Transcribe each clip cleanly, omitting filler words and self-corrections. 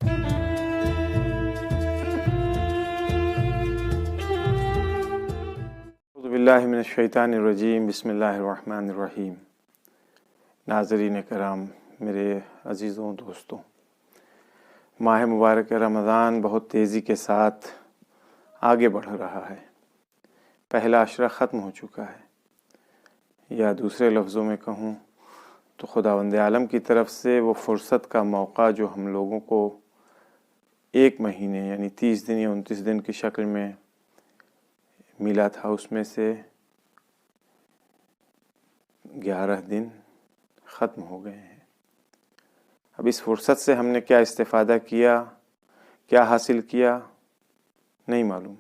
اعوذ باللہ من الشیطان الرجیم، بسم اللہ الرحمن الرحیم۔ ناظرین کرام، میرے عزیزوں دوستوں، ماہ مبارک رمضان بہت تیزی کے ساتھ آگے بڑھ رہا ہے۔ پہلا عشرہ ختم ہو چکا ہے، یا دوسرے لفظوں میں کہوں تو خداوند عالم کی طرف سے وہ فرصت کا موقع جو ہم لوگوں کو ایک مہینے یعنی 30 دن یا 29 دن کی شکل میں ملا تھا، اس میں سے 11 دن ختم ہو گئے ہیں۔ اب اس فرصت سے ہم نے کیا استفادہ کیا، کیا حاصل کیا، نہیں معلوم،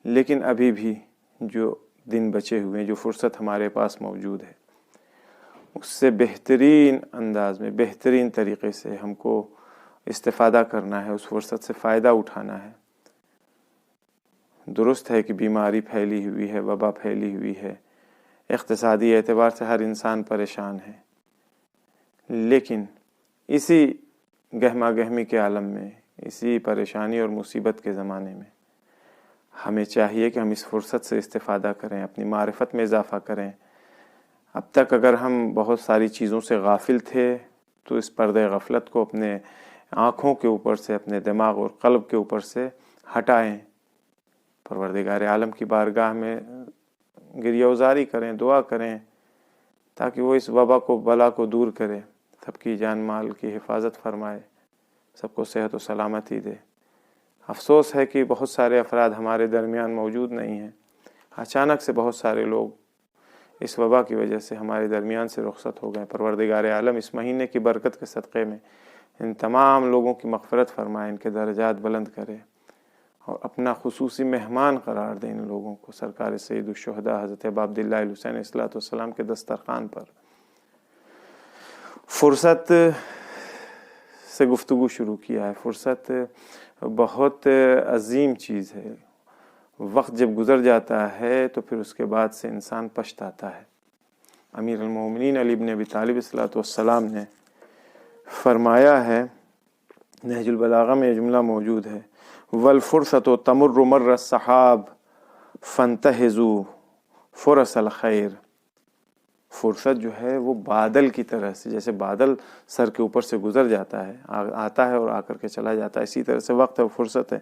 لیکن ابھی بھی جو دن بچے ہوئے ہیں، جو فرصت ہمارے پاس موجود ہے، اس سے بہترین انداز میں، بہترین طریقے سے ہم کو استفادہ کرنا ہے، اس فرصت سے فائدہ اٹھانا ہے۔ درست ہے کہ بیماری پھیلی ہوئی ہے، وبا پھیلی ہوئی ہے، اقتصادی اعتبار سے ہر انسان پریشان ہے، لیکن اسی گہما گہمی کے عالم میں، اسی پریشانی اور مصیبت کے زمانے میں ہمیں چاہیے کہ ہم اس فرصت سے استفادہ کریں، اپنی معرفت میں اضافہ کریں۔ اب تک اگر ہم بہت ساری چیزوں سے غافل تھے تو اس پردے غفلت کو اپنے آنکھوں کے اوپر سے، اپنے دماغ اور قلب کے اوپر سے ہٹائیں، پروردگار عالم کی بارگاہ میں گریہ وزاری کریں، دعا کریں تاکہ وہ اس وبا کو، بلا کو دور کرے، سب کی جان مال کی حفاظت فرمائے، سب کو صحت و سلامتی دے۔ افسوس ہے کہ بہت سارے افراد ہمارے درمیان موجود نہیں ہیں۔ اچانک سے بہت سارے لوگ اس وبا کی وجہ سے ہمارے درمیان سے رخصت ہو گئے۔ پروردگار عالم اس مہینے کی برکت کے صدقے میں ان تمام لوگوں کی مغفرت فرمائے، ان کے درجات بلند کرے اور اپنا خصوصی مہمان قرار دیں ان لوگوں کو، سرکار سید الشہداء حضرت ابا عبداللہ الحسین علیہ الصلوۃ والسلام کے دسترخوان پر۔ فرصت سے گفتگو شروع کیا ہے۔ فرصت بہت عظیم چیز ہے۔ وقت جب گزر جاتا ہے تو پھر اس کے بعد سے انسان پچھتاتا ہے۔ امیر المومنین علی بن ابی طالب علیہ الصلوۃ والسلام نے فرمایا ہے، نہج البلاغہ میں یہ جملہ موجود ہے، والفرصۃ تمر مر السحاب فانتہزوا فرص الخیر۔ فرصت جو ہے وہ بادل کی طرح سے، جیسے بادل سر کے اوپر سے گزر جاتا ہے، آتا ہے اور آ کر کے چلا جاتا ہے، اسی طرح سے وقت اور فرصت ہے،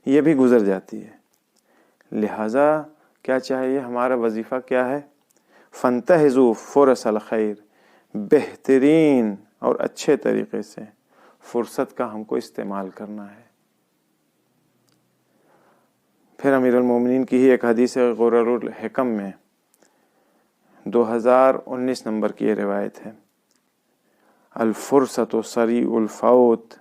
یہ بھی گزر جاتی ہے۔ لہٰذا کیا چاہیے، ہمارا وظیفہ کیا ہے؟ فانتہزوا فرص الخیر، بہترین اور اچھے طریقے سے فرصت کا ہم کو استعمال کرنا ہے۔ پھر امیر المومنین کی ہی ایک حدیث غرر الحکم میں 2019 نمبر کی یہ روایت ہے، الفرصۃ سریع الفوت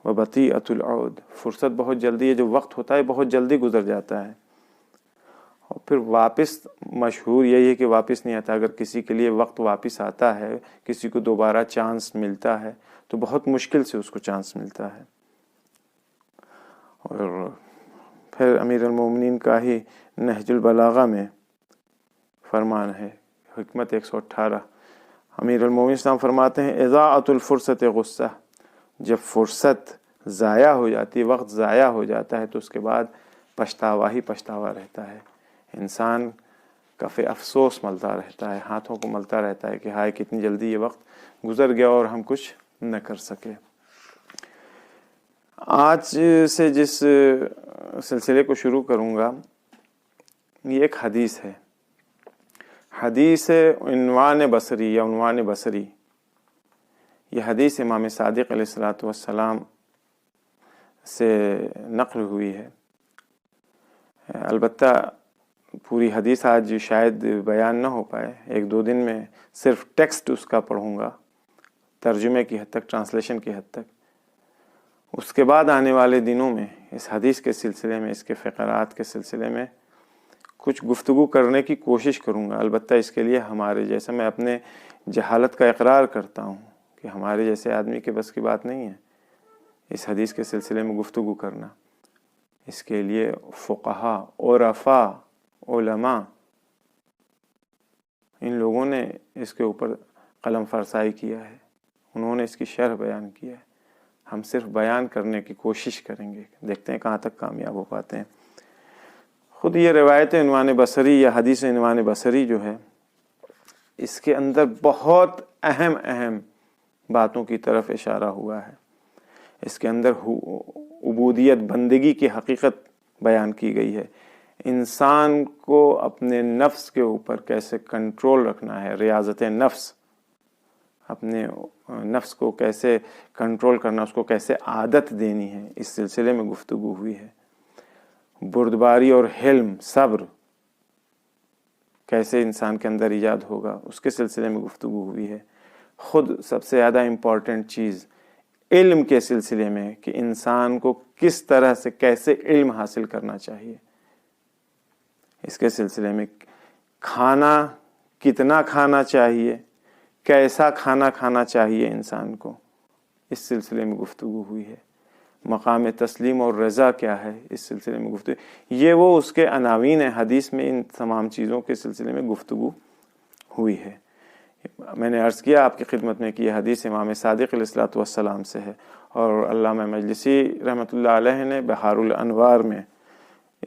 وبطیئۃ العود۔ فرصت بہت جلدی ہے، جو وقت ہوتا ہے بہت جلدی گزر جاتا ہے، اور پھر واپس مشہور یہی ہے کہ واپس نہیں آتا۔ اگر کسی کے لیے وقت واپس آتا ہے، کسی کو دوبارہ چانس ملتا ہے تو بہت مشکل سے اس کو چانس ملتا ہے۔ اور پھر امیر المومنین کا ہی نہج البلاغہ میں فرمان ہے، حکمت 118، امیر المومنین السلام فرماتے ہیں، اضاعۃ الفرصت غصہ۔ جب فرصت ضائع ہو جاتی ہے، وقت ضائع ہو جاتا ہے، تو اس کے بعد پچھتاوا ہی پچھتاوا رہتا ہے۔ انسان کف افسوس ملتا رہتا ہے، ہاتھوں کو ملتا رہتا ہے کہ ہائے کتنی جلدی یہ وقت گزر گیا اور ہم کچھ نہ کر سکے۔ آج سے جس سلسلے کو شروع کروں گا، یہ ایک حدیث ہے، حدیث عنوان بصری یا عنوان بصری۔ یہ حدیث امام صادق علیہ الصلوۃ والسلام سے نقل ہوئی ہے۔ البتہ پوری حدیث آج شاید بیان نہ ہو پائے، 1-2 دن میں صرف ٹیکسٹ اس کا پڑھوں گا، ترجمے کی حد تک، ٹرانسلیشن کی حد تک۔ اس کے بعد آنے والے دنوں میں اس حدیث کے سلسلے میں، اس کے فقرات کے سلسلے میں کچھ گفتگو کرنے کی کوشش کروں گا۔ البتہ اس کے لیے ہمارے جیسا، میں اپنے جہالت کا اقرار کرتا ہوں کہ ہمارے جیسے آدمی کے بس کی بات نہیں ہے اس حدیث کے سلسلے میں گفتگو کرنا۔ اس کے لیے فقہا، عرفاء، علماء، ان لوگوں نے اس کے اوپر قلم فرسائی کیا ہے، انہوں نے اس کی شرح بیان کیا ہے، ہم صرف بیان کرنے کی کوشش کریں گے، دیکھتے ہیں کہاں تک کامیاب ہو پاتے ہیں۔ خود یہ روایت عنوان بصری یا حدیث عنوان بصری جو ہے، اس کے اندر بہت اہم باتوں کی طرف اشارہ ہوا ہے۔ اس کے اندر عبودیت، بندگی کی حقیقت بیان کی گئی ہے، انسان کو اپنے نفس کے اوپر کیسے کنٹرول رکھنا ہے، ریاضت نفس، اپنے نفس کو کیسے کنٹرول کرنا، اس کو کیسے عادت دینی ہے، اس سلسلے میں گفتگو ہوئی ہے۔ بردباری اور حلم، صبر کیسے انسان کے اندر ایجاد ہوگا، اس کے سلسلے میں گفتگو ہوئی ہے۔ خود سب سے زیادہ امپورٹنٹ چیز علم کے سلسلے میں کہ انسان کو کس طرح سے کیسے علم حاصل کرنا چاہیے، اس کے سلسلے میں کھانا کتنا کھانا چاہیے، کیسا کھانا کھانا چاہیے انسان کو، اس سلسلے میں گفتگو ہوئی ہے۔ مقام تسلیم اور رضا کیا ہے، اس سلسلے میں گفتگو، یہ وہ اس کے عناوین ہیں۔ حدیث میں ان تمام چیزوں کے سلسلے میں گفتگو ہوئی ہے۔ میں نے عرض کیا آپ کی خدمت میں کہ یہ حدیث امام صادق علیہ الصلوۃ والسلام سے ہے، اور علامہ مجلسی رحمۃ اللہ علیہ نے بحار الانوار میں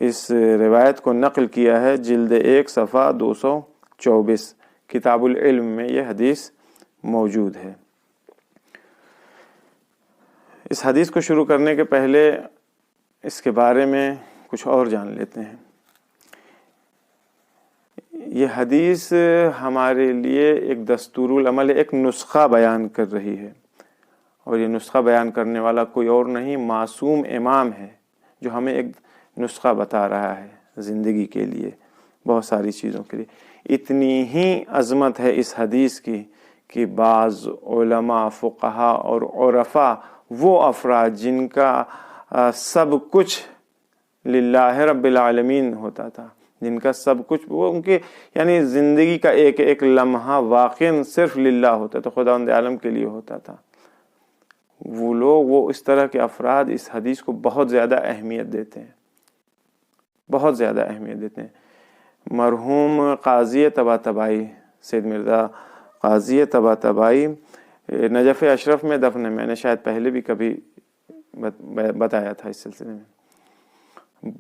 اس روایت کو نقل کیا ہے، جلد 1 صفحہ 224، کتاب العلم میں یہ حدیث موجود ہے۔ اس حدیث کو شروع کرنے کے پہلے اس کے بارے میں کچھ اور جان لیتے ہیں۔ یہ حدیث ہمارے لیے ایک دستور العمل، ایک نسخہ بیان کر رہی ہے، اور یہ نسخہ بیان کرنے والا کوئی اور نہیں، معصوم امام ہے، جو ہمیں ایک نسخہ بتا رہا ہے زندگی کے لیے، بہت ساری چیزوں کے لیے۔ اتنی ہی عظمت ہے اس حدیث کی کہ بعض علماء، فقہا اور عرفاء، وہ افراد جن کا سب کچھ للہ رب العالمین ہوتا تھا، جن کا سب کچھ، وہ ان کے یعنی زندگی کا ایک ایک لمحہ واقعاً صرف للہ ہوتا تھا، خداوند عالم کے لیے ہوتا تھا، وہ لوگ، وہ اس طرح کے افراد اس حدیث کو بہت زیادہ اہمیت دیتے ہیں، بہت زیادہ اہمیت دیتے ہیں۔ مرحوم قاضی طباطبائی، سید مرزا قاضی طباطبائی نجف اشرف میں دفن ہے، میں نے شاید پہلے بھی کبھی بتایا تھا اس سلسلے میں۔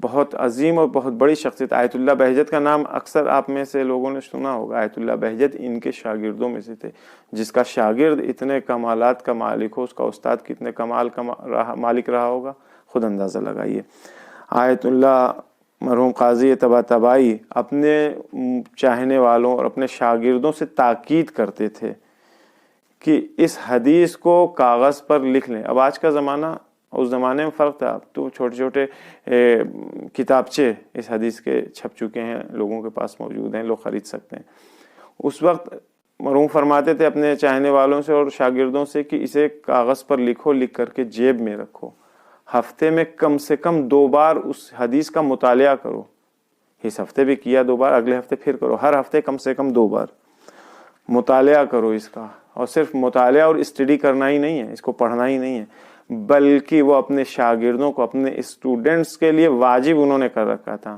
بہت عظیم اور بہت بڑی شخصیت، آیت اللہ بہجت کا نام اکثر آپ میں سے لوگوں نے سنا ہوگا۔ آیت اللہ بہجت ان کے شاگردوں میں سے تھے، جس کا شاگرد اتنے کمالات کا مالک ہو، اس کا استاد کتنے کمال کا مالک رہا ہوگا، خود اندازہ لگائیے۔ آیت اللہ مرحوم قاضی طباطبائی اپنے چاہنے والوں اور اپنے شاگردوں سے تاکید کرتے تھے کہ اس حدیث کو کاغذ پر لکھ لیں۔ اب آج کا زمانہ، اس زمانے میں فرق تھا، اب تو چھوٹے چھوٹے کتابچے اس حدیث کے چھپ چکے ہیں، لوگوں کے پاس موجود ہیں، لوگ خرید سکتے ہیں۔ اس وقت مرحوم فرماتے تھے اپنے چاہنے والوں سے اور شاگردوں سے کہ اسے کاغذ پر لکھو، لکھ کر کے جیب میں رکھو، ہفتے میں کم سے کم 2 بار اس حدیث کا مطالعہ کرو۔ اس ہفتے بھی کیا 2 بار، اگلے ہفتے پھر کرو، ہر ہفتے کم سے کم 2 بار مطالعہ کرو اس کا۔ اور صرف مطالعہ اور اسٹڈی کرنا ہی نہیں ہے، اس کو پڑھنا ہی نہیں ہے، بلکہ وہ اپنے شاگردوں کو، اپنے اسٹوڈنٹس کے لیے واجب انہوں نے کر رکھا تھا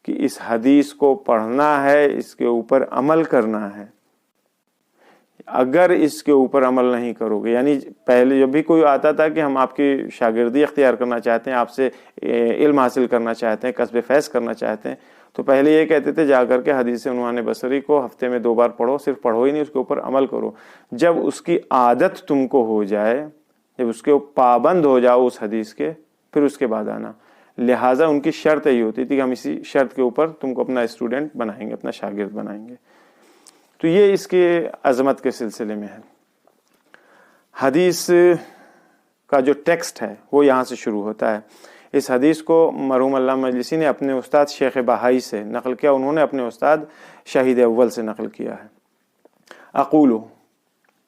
کہ اس حدیث کو پڑھنا ہے، اس کے اوپر عمل کرنا ہے۔ اگر اس کے اوپر عمل نہیں کرو گے، یعنی پہلے جب بھی کوئی آتا تھا کہ ہم آپ کی شاگردی اختیار کرنا چاہتے ہیں، آپ سے علم حاصل کرنا چاہتے ہیں، کسب فیض کرنا چاہتے ہیں، تو پہلے یہ کہتے تھے جا کر کے حدیث عنوان بصری کو ہفتے میں 2 بار پڑھو، صرف پڑھو ہی نہیں، اس کے اوپر عمل کرو۔ جب اس کی عادت تم کو ہو جائے، جب اس کے پابند ہو جاؤ اس حدیث کے، پھر اس کے بعد آنا۔ لہٰذا ان کی شرط یہی ہوتی تھی کہ ہم اسی شرط کے اوپر تم کو اپنا اسٹوڈنٹ بنائیں گے، اپنا شاگرد بنائیں گے۔ تو یہ اس کی عظمت کے سلسلے میں ہے۔ حدیث کا جو ٹیکسٹ ہے وہ یہاں سے شروع ہوتا ہے۔ اس حدیث کو مرحوم علامہ مجلسی نے اپنے استاد شیخ بہائی سے نقل کیا، انہوں نے اپنے استاد شہید اول سے نقل کیا ہے۔ اقول،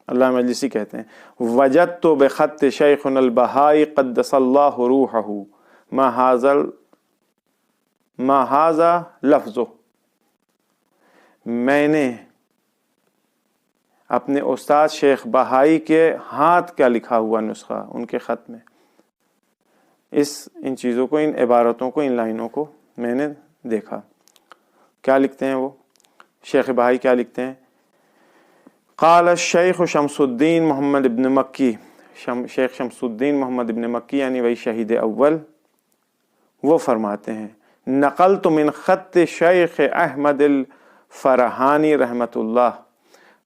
علامہ مجلسی کہتے ہیں، وجدت بخط شیخنا البہائی قدس اللہ روحہ ما ھذا لفظہ، میں نے اپنے استاد شیخ بہائی کے ہاتھ کا لکھا ہوا نسخہ، ان کے خط میں ان چیزوں کو، ان عبارتوں کو، ان لائنوں کو میں نے دیکھا۔ کیا لکھتے ہیں وہ شیخ بہائی، کیا لکھتے ہیں؟ قال الشیخ شمس الدین محمد ابن مکی شیخ شمس الدین محمد ابن مکی یعنی وہی شہید اول، وہ فرماتے ہیں نقلت من خط شیخ احمد الفرحانی رحمۃ اللہ،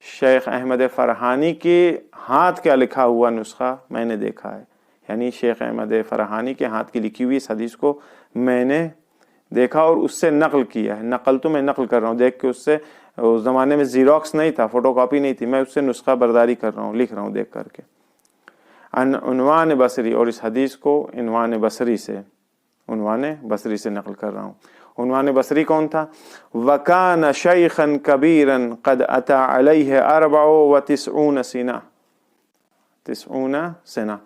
شیخ احمد فرحانی کے ہاتھ کا لکھا ہوا نسخہ میں نے دیکھا ہے، یعنی شیخ احمد فرحانی کے ہاتھ کی لکھی ہوئی اس حدیث کو میں نے دیکھا اور اس سے نقل کیا ہے۔ نقل تو میں نقل کر رہا ہوں، دیکھ کے اس سے، اس زمانے میں زیروکس نہیں تھا، فوٹو کاپی نہیں تھی، میں اس سے نسخہ برداری کر رہا ہوں، لکھ رہا ہوں دیکھ کر کے۔ عنوان بصری، اور اس حدیث کو عنوان بصری سے نقل کر رہا ہوں۔ عنوان بصری کون تھا؟ وَكَانَ شَيْخًا كَبِيرًا قَدْ أَتَى عَلَيْهِ 94 سنة۔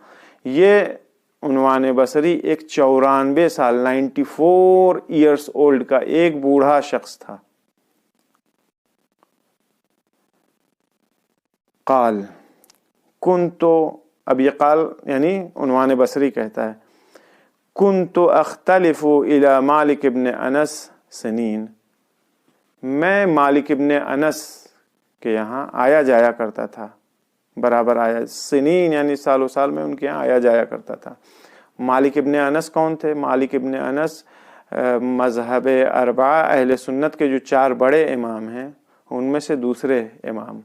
یہ عنوان بصری ایک 94 سال 94 ایئرس اولڈ کا ایک بوڑھا شخص تھا۔ قال کنت، اب یہ قال یعنی عنوان بصری کہتا ہے کنت اختلف الى مالک ابن انس سنین، میں مالک ابن انس کے یہاں آیا جایا کرتا تھا، برابر آیا، سنین یعنی سالوں سال میں ان کے یہاں آیا جایا کرتا تھا۔ مالک ابن انس کون تھے؟ مالک ابن انس مذہب اربعہ اہل سنت کے جو 4 بڑے امام ہیں ان میں سے دوسرے امام،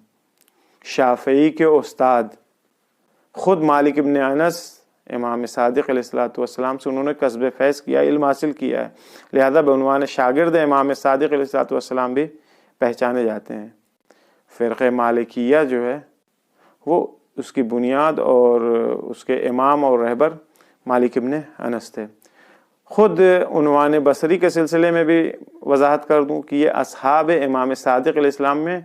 شافعی کے استاد۔ خود مالک ابن انس امام صادق علیہ الصلوۃ والسلام سے انہوں نے کسب فیض کیا، علم حاصل کیا ہے، لہذا بعنوان شاگرد امام صادق علیہ الصلوۃ والسلام بھی پہچانے جاتے ہیں۔ فرقہ مالکیہ جو ہے وہ اس کی بنیاد اور اس کے امام اور رہبر مالک ابن انس تھے۔ خود عنوان بصری کے سلسلے میں بھی وضاحت کر دوں کہ یہ اصحاب امام صادق علیہ السلام میں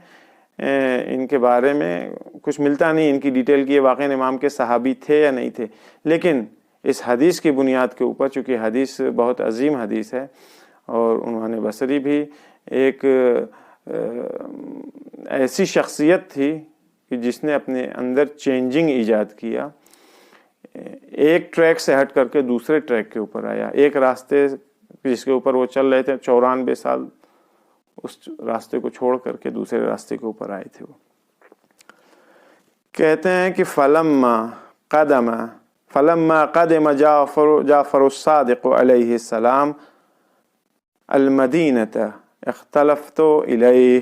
ان کے بارے میں کچھ ملتا نہیں ان کی ڈیٹیل کی، واقعی امام کے صحابی تھے یا نہیں تھے، لیکن اس حدیث کی بنیاد کے اوپر، چونکہ حدیث بہت عظیم حدیث ہے اور عنوان بصری بھی ایک ایسی شخصیت تھی کہ جس نے اپنے اندر چینجنگ ایجاد کیا، ایک ٹریک سے ہٹ کر کے دوسرے ٹریک کے اوپر آیا، ایک راستے جس کے اوپر وہ چل رہے تھے 94 سال، اس راستے کو چھوڑ کر کے دوسرے راستے کے اوپر آئے تھے وہ۔ کہتے ہیں کہ فلما قدم جعفر الصادق علیہ السلام المدینۃ اختلفت الیہ،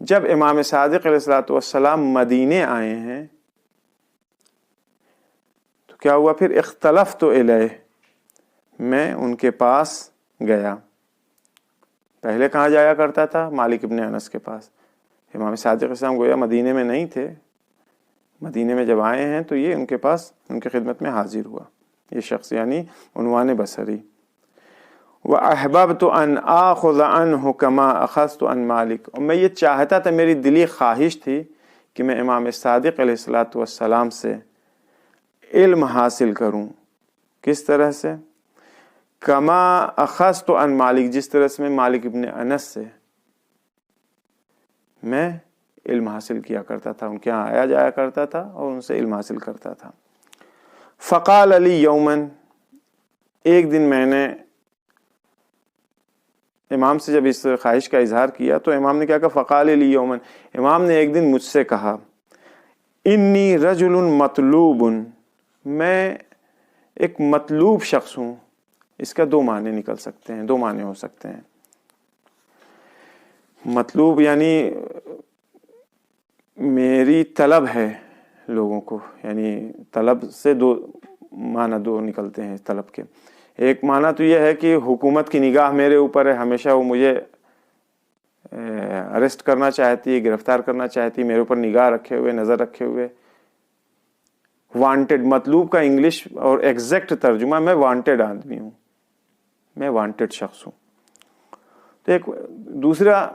جب امام صادق علیہ السلام مدینے آئے ہیں تو کیا ہوا پھر؟ اختلفت الیہ، میں ان کے پاس گیا۔ پہلے کہاں جایا کرتا تھا؟ مالک ابن انس کے پاس۔ امام صادق علیہ السلام گویا مدینے میں نہیں تھے، مدینے میں جب آئے ہیں تو یہ ان کے پاس، ان کی خدمت میں حاضر ہوا یہ شخص، یعنی عنوان بصری۔ وَأَحْبَبْتُ أَنْ آخُذَ عَنْهُ كَمَا أَخَذْتُ عَنْ مَالِكَ، اور میں یہ چاہتا تھا، میری دلی خواہش تھی کہ میں امام صادق علیہ السلام سے علم حاصل کروں۔ کس طرح سے؟ کما اخذت عن مالک، جس طرح سے میں مالک ابن انس سے میں علم حاصل کیا کرتا تھا، ان کے یہاں آیا جایا کرتا تھا اور ان سے علم حاصل کرتا تھا۔ فقال علی یومن، ایک دن میں نے امام سے جب اس خواہش کا اظہار کیا تو امام نے کیا کہا؟ فقال علی یومن، امام نے ایک دن مجھ سے کہا انی رجل مطلوب، میں ایک مطلوب شخص ہوں۔ اس کا 2 معنی نکل سکتے ہیں، 2 معنی ہو سکتے ہیں۔ مطلوب یعنی میری طلب ہے لوگوں کو، یعنی طلب سے 2 معنی نکلتے ہیں طلب کے۔ ایک معنی تو یہ ہے کہ حکومت کی نگاہ میرے اوپر ہے، ہمیشہ وہ مجھے اریسٹ کرنا چاہتی ہے، گرفتار کرنا چاہتی ہے، میرے اوپر نگاہ رکھے ہوئے، نظر رکھے ہوئے۔ وانٹڈ، مطلوب کا انگلش اور ایگزیکٹ ترجمہ میں وانٹڈ آدمی ہوں، میں وانٹڈ شخص ہوں۔ تو ایک دوسرا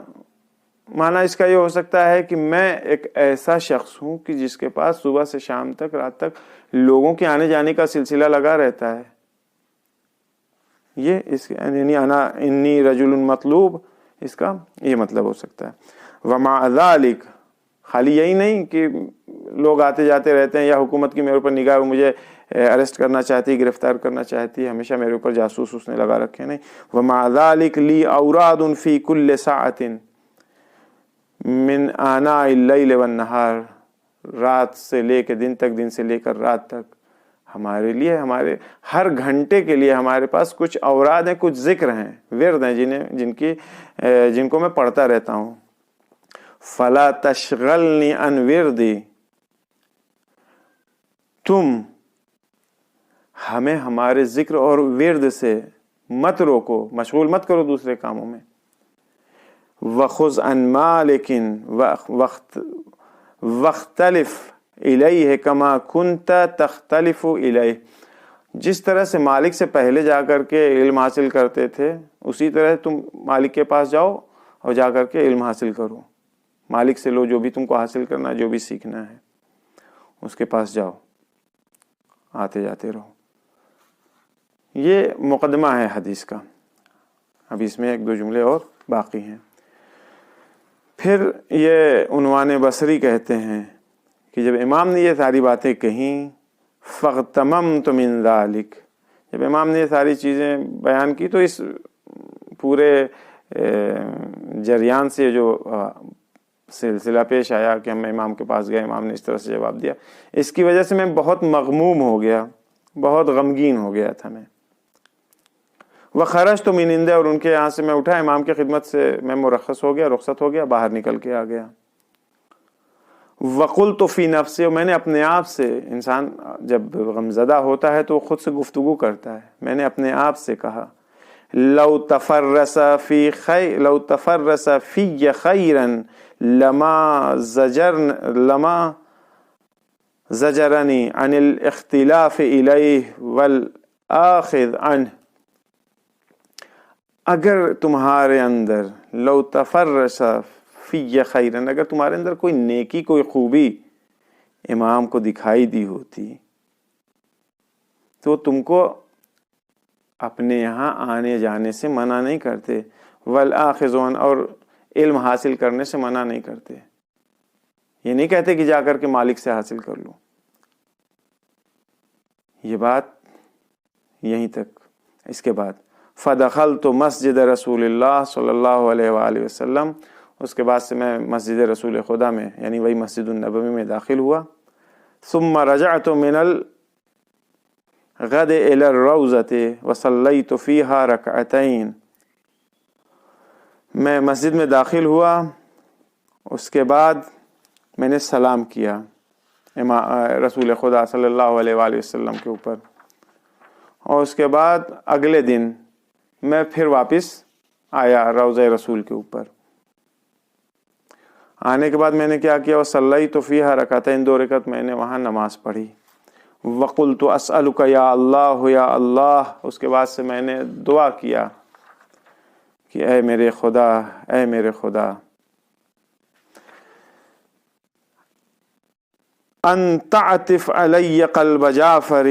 معنی اس کا یہ ہو سکتا ہے کہ میں ایک ایسا شخص ہوں کہ جس کے پاس صبح سے شام تک، رات تک لوگوں کے آنے جانے کا سلسلہ لگا رہتا ہے۔ یہ اس یعنی انی رجل مطلوب، اس کا یہ مطلب ہو سکتا ہے۔ ومع ذلک، خالی یہی نہیں کہ لوگ آتے جاتے رہتے ہیں یا حکومت کی میرے اوپر نگاہ، مجھے اریسٹ کرنا چاہتی ہے، گرفتار کرنا چاہتی ہے، ہمیشہ میرے اوپر جاسوس اس نے لگا رکھے، نہیں۔ ومع ذلک لی اوراد فی کل ساعۃ من آناء اللیل والنہار رات سے لے کے دن تک، دن سے لے کر رات تک ہمارے لیے، ہمارے ہر گھنٹے کے لیے ہمارے پاس کچھ اوراد ہیں، کچھ ذکر ہیں، ورد ہیں جن کو میں پڑھتا رہتا ہوں. فلا تشغلنی عن وردی، تم ہمیں ہمارے ذکر اور ورد سے مت روکو، مشغول مت کرو دوسرے کاموں میں. وخذ عن مالک واختلف الیہ کما کنت تختلف الیہ، جس طرح سے مالک سے پہلے جا کر کے علم حاصل کرتے تھے اسی طرح تم مالک کے پاس جاؤ اور جا کر کے علم حاصل کرو. مالک سے لو جو بھی تم کو حاصل کرنا ہے، جو بھی سیکھنا ہے اس کے پاس جاؤ، آتے جاتے رہو. یہ مقدمہ ہے حدیث کا. اب اس میں ایک دو جملے اور باقی ہیں. پھر یہ عنوان بصری کہتے ہیں کہ جب امام نے یہ ساری باتیں کہیں، فاغتممت من ذلک، جب امام نے یہ ساری چیزیں بیان کی تو اس پورے جریان سے جو سلسلہ پیش آیا کہ ہم امام کے پاس گئے، امام نے اس طرح سے جواب دیا، اس کی وجہ سے میں بہت مغموم ہو گیا، بہت غمگین ہو گیا تھا میں. وخرجت من عنده، اور ان کے یہاں سے میں اٹھا، امام کی خدمت سے میں مرخص ہو گیا، رخصت ہو گیا، باہر نکل کے آ گیا. وقلت فی نفسی، اور میں نے اپنے آپ سے، انسان جب غمزدہ ہوتا ہے تو خود سے گفتگو کرتا ہے، میں نے اپنے آپ سے کہا لو تفرس فی خیرا لما زجرنی عن الاختلاف الیہ والآخذ عنہ. اگر تمہارے اندر لو تفرس فی خیرن، اگر تمہارے اندر کوئی نیکی، کوئی خوبی امام کو دکھائی دی ہوتی تو تم کو اپنے یہاں آنے جانے سے منع نہیں کرتے، والآخذ عنہ، اور علم حاصل کرنے سے منع نہیں کرتے. یہ نہیں کہتے کہ جا کر کے مالک سے حاصل کر لو. یہ بات یہیں تک. اس کے بعد فدخلت مسجد رسول اللہ صلی اللہ علیہ وآلہ وسلم، اس کے بعد سے میں مسجد رسول خدا میں یعنی وہی مسجد النبوی میں داخل ہوا. ثم رجعت من الغد الى الروضة وصلیت فیہا رکعتین، میں مسجد میں داخل ہوا، اس کے بعد میں نے سلام کیا رسول خدا صلی اللہ علیہ وآلہ وسلم کے اوپر، اور اس کے بعد اگلے دن میں پھر واپس آیا روضہ رسول کے اوپر. آنے کے بعد میں نے کیا کیا، وصلیت فیہا رکعتین، 2 رکعت میں نے وہاں نماز پڑھی. وقلت اسألک یا اللہ یا اللہ، اس کے بعد سے میں نے دعا کیا کہ اے میرے خدا، اے میرے خدا، ان تعطف علی قلب جعفر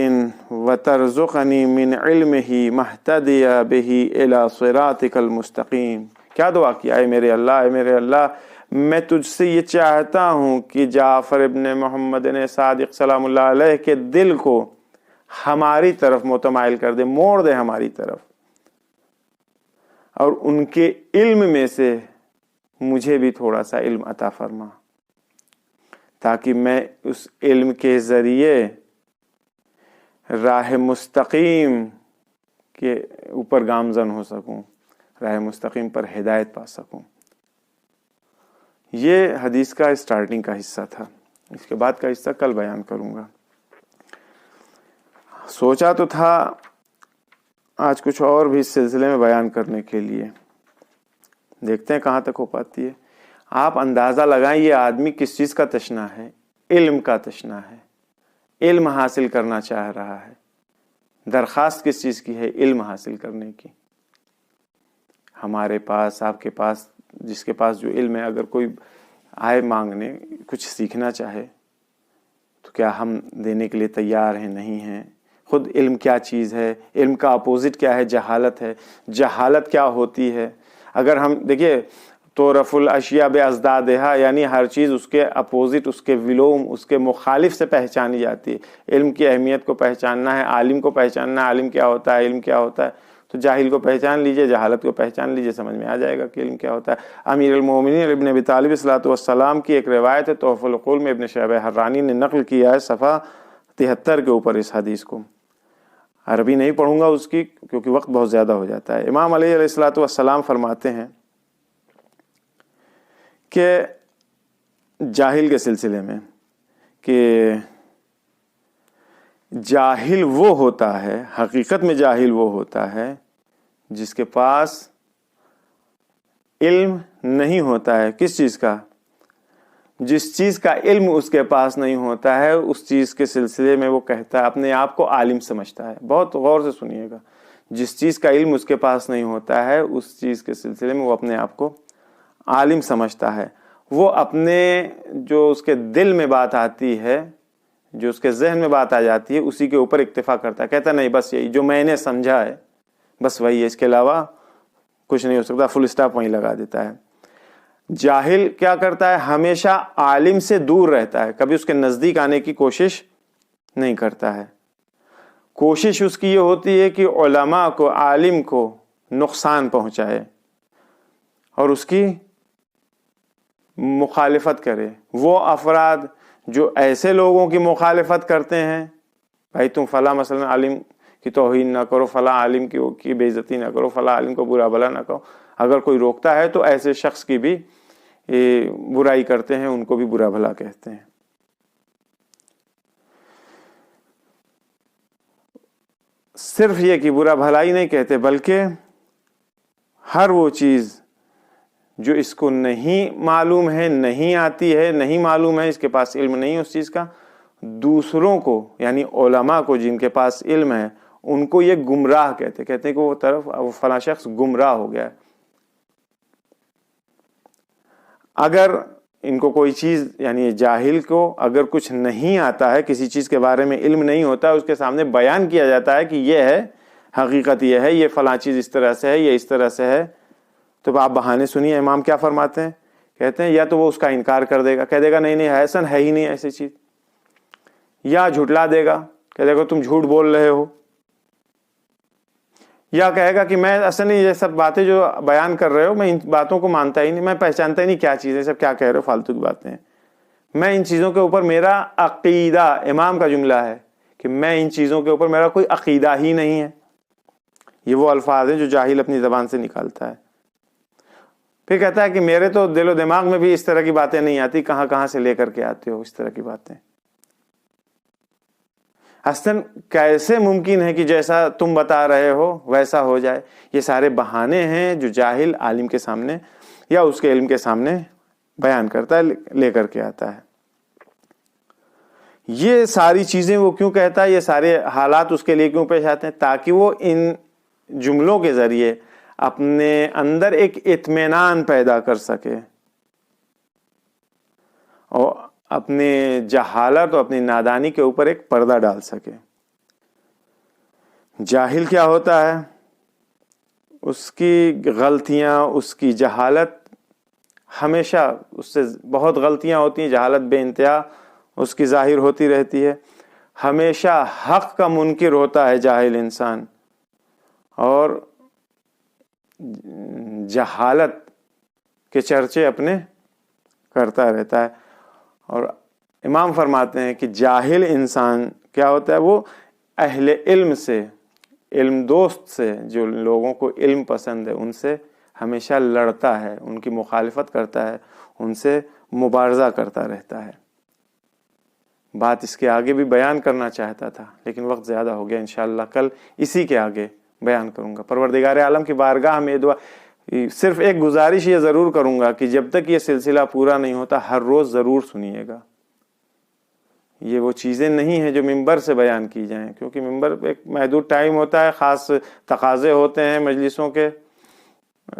وترزقنی من علمہ مہتدی بہ الی صراطک المستقیم. کیا دعا کیا، اے میرے اللہ، اے میرے اللہ، میں تجھ سے یہ چاہتا ہوں کہ جعفر ابن محمد صادق سلام اللہ علیہ کے دل کو ہماری طرف متمائل کر دے، موڑ دے ہماری طرف، اور ان کے علم میں سے مجھے بھی تھوڑا سا علم عطا فرما، تاکہ میں اس علم کے ذریعے راہ مستقیم کے اوپر گامزن ہو سکوں، راہ مستقیم پر ہدایت پا سکوں. یہ حدیث کا اسٹارٹنگ کا حصہ تھا. اس کے بعد کا حصہ کل بیان کروں گا. سوچا تو تھا آج کچھ اور بھی اس سلسلے میں بیان کرنے کے لیے، دیکھتے ہیں کہاں تک ہو پاتی ہے. آپ اندازہ لگائیں یہ آدمی کس چیز کا تشنا ہے، علم کا تشنا ہے، علم حاصل کرنا چاہ رہا ہے. درخواست کس چیز کی ہے، علم حاصل کرنے کی. ہمارے پاس، آپ کے پاس، جس کے پاس جو علم ہے، اگر کوئی آئے مانگنے، کچھ سیکھنا چاہے تو کیا ہم دینے کے لیے تیار ہیں؟ نہیں ہیں. خود علم کیا چیز ہے، علم کا اپوزٹ کیا ہے، جہالت ہے. جہالت کیا ہوتی ہے؟ اگر ہم دیکھیے تو رف الاشیاء بازدادہا، یعنی ہر چیز اس کے اپوزٹ، اس کے ولوم، اس کے مخالف سے پہچانی جاتی ہے. علم کی اہمیت کو پہچاننا ہے، عالم کو پہچاننا ہے، عالم کیا ہوتا ہے، علم کیا ہوتا ہے. تو جاہل کو پہچان لیجئے، جہالت کو پہچان لیجئے، سمجھ میں آ جائے گا کہ علم کیا ہوتا ہے۔ امیر المومنین ابن ابی طالب صلاۃ والسلام کی ایک روایت ہے، تحفۃ العقول میں ابن شیبہ حرانی نے نقل کیا ہے صفحہ 73 کے اوپر اس حدیث کو۔ عربی نہیں پڑھوں گا اس کی کیونکہ وقت بہت زیادہ ہو جاتا ہے۔ امام علیہ الصلوۃ والسلام فرماتے ہیں کہ جاہل کے سلسلے میں کہ جاہل وہ ہوتا ہے، حقیقت میں جاہل وہ ہوتا ہے جس کے پاس علم نہیں ہوتا ہے۔ کس چیز کا؟ جس چیز کا علم اس کے پاس نہیں ہوتا ہے اس چیز کے سلسلے میں وہ کہتا ہے، اپنے آپ کو عالم سمجھتا ہے۔ بہت غور سے سنیے گا، جس چیز کا علم اس کے پاس نہیں ہوتا ہے اس چیز کے سلسلے میں وہ اپنے آپ کو عالم سمجھتا ہے۔ وہ اپنے جو اس کے دل میں بات آتی ہے، جو اس کے ذہن میں بات آ جاتی ہے، اسی کے اوپر اکتفا کرتا ہے، کہتا نہیں بس یہی جو میں نے سمجھا ہے بس وہی ہے، اس کے علاوہ کچھ نہیں ہو سکتا، فل اسٹاپ وہیں لگا دیتا ہے۔ جاہل کیا کرتا ہے؟ ہمیشہ عالم سے دور رہتا ہے، کبھی اس کے نزدیک آنے کی کوشش نہیں کرتا ہے۔ کوشش اس کی یہ ہوتی ہے کہ علماء کو، عالم کو نقصان پہنچائے اور اس کی مخالفت کرے۔ وہ افراد جو ایسے لوگوں کی مخالفت کرتے ہیں، بھائی تم فلاں مثلا عالم کی توہین نہ کرو، فلاں عالم کی بے عزتی نہ کرو، فلاں عالم کو برا بھلا نہ کرو، اگر کوئی روکتا ہے تو ایسے شخص کی بھی برائی کرتے ہیں، ان کو بھی برا بھلا کہتے ہیں۔ صرف یہ کہ برا بھلائی نہیں کہتے، بلکہ ہر وہ چیز جو اس کو نہیں معلوم ہے، نہیں آتی ہے، نہیں معلوم ہے، اس کے پاس علم نہیں ہے اس چیز کا، دوسروں کو یعنی علماء کو جن کے پاس علم ہے ان کو یہ گمراہ کہتے ہیں کہ وہ فلاں شخص گمراہ ہو گیا ہے۔ اگر ان کو کوئی چیز یعنی جاہل کو اگر کچھ نہیں آتا ہے، کسی چیز کے بارے میں علم نہیں ہوتا ہے، اس کے سامنے بیان کیا جاتا ہے کہ یہ ہے حقیقت، یہ ہے، یہ فلاں چیز اس طرح سے ہے، یہ اس طرح سے ہے، تو آپ بہانے سنیے امام کیا فرماتے ہیں، کہتے ہیں یا تو وہ اس کا انکار کر دے گا، کہہ دے گا نہیں ایسا ہے ہی نہیں ایسی چیز، یا جھٹلا دے گا، کہہ دے گا تم جھوٹ بول رہے ہو، یا کہے گا کہ میں اصل نہیں، یہ سب باتیں جو بیان کر رہے ہو میں ان باتوں کو مانتا ہی نہیں، میں پہچانتا ہی نہیں کیا چیز ہے، سب کیا کہہ رہے ہو، فالتو کی باتیں ہیں، میں ان چیزوں کے اوپر میرا عقیدہ، امام کا جملہ ہے کہ میں ان چیزوں کے اوپر میرا کوئی عقیدہ ہی نہیں ہے۔ یہ وہ الفاظ ہیں جو جاہل اپنی زبان سے نکالتا ہے۔ پھر کہتا ہے کہ میرے تو دل و دماغ میں بھی اس طرح کی باتیں نہیں آتی، کہاں کہاں سے لے کر کے آتے ہو اس طرح کی باتیں۔ اصلاً کیسے ممکن ہے کہ جیسا تم بتا رہے ہو ویسا ہو جائے؟ یہ سارے بہانے ہیں جو جاہل عالم کے سامنے یا اس کے علم کے سامنے بیان کرتا ہے، لے کر کے آتا ہے۔ یہ ساری چیزیں وہ کیوں کہتا ہے، یہ سارے حالات اس کے لیے کیوں پیش آتے ہیں؟ تاکہ وہ ان جملوں کے ذریعے اپنے اندر ایک اطمینان پیدا کر سکے اور اپنے جہالت اور اپنی نادانی کے اوپر ایک پردہ ڈال سکے۔ جاہل کیا ہوتا ہے؟ اس کی غلطیاں، اس کی جہالت ہمیشہ اس سے بہت غلطیاں ہوتی ہیں، جہالت بے انتہا اس کی ظاہر ہوتی رہتی ہے، ہمیشہ حق کا منکر ہوتا ہے جاہل انسان، اور جہالت کے چرچے اپنے کرتا رہتا ہے۔ اور امام فرماتے ہیں کہ جاہل انسان کیا ہوتا ہے؟ وہ اہل علم سے، علم دوست سے، جو لوگوں کو علم پسند ہے ان سے ہمیشہ لڑتا ہے، ان کی مخالفت کرتا ہے، ان سے مبارزہ کرتا رہتا ہے۔ بات اس کے آگے بھی بیان کرنا چاہتا تھا لیکن وقت زیادہ ہو گیا، انشاءاللہ کل اسی کے آگے بیان کروں گا۔ پروردگار عالم کی بارگاہ میں دعا، صرف ایک گزارش یہ ضرور کروں گا کہ جب تک یہ سلسلہ پورا نہیں ہوتا ہر روز ضرور سنیے گا۔ یہ وہ چیزیں نہیں ہیں جو ممبر سے بیان کی جائیں، کیونکہ ممبر ایک محدود ٹائم ہوتا ہے، خاص تقاضے ہوتے ہیں مجلسوں کے،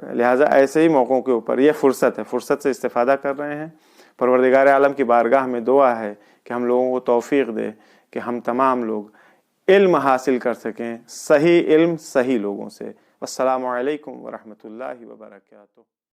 لہٰذا ایسے ہی موقعوں کے اوپر یہ فرصت ہے، فرصت سے استفادہ کر رہے ہیں۔ پروردگار عالم کی بارگاہ میں دعا ہے کہ ہم لوگوں کو توفیق دے کہ ہم تمام لوگ علم حاصل کر سکیں، صحیح علم صحیح لوگوں سے۔ السلام علیکم ورحمۃ اللہ وبرکاتہ۔